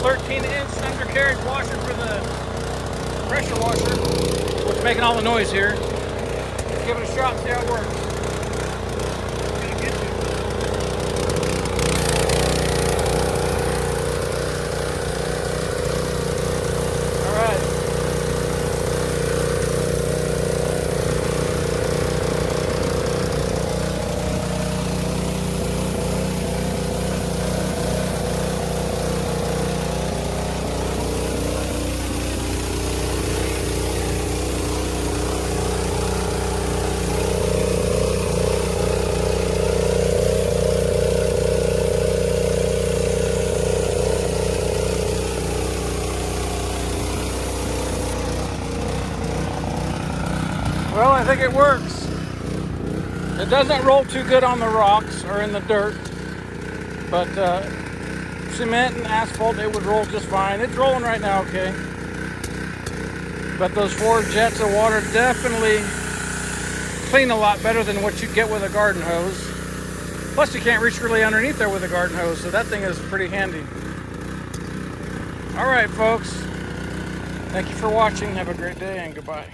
13-inch undercarriage washer for the pressure washer. What's making all the noise here. Let's give it a shot and see how it works. Well, I think it works. It doesn't roll too good on the rocks or in the dirt, but cement and asphalt, it would roll just fine. It's rolling right now, okay. But those 4 jets of water definitely clean a lot better than what you get with a garden hose. Plus, you can't reach really underneath there with a garden hose, so that thing is pretty handy. All right, folks. Thank you for watching. Have a great day and goodbye.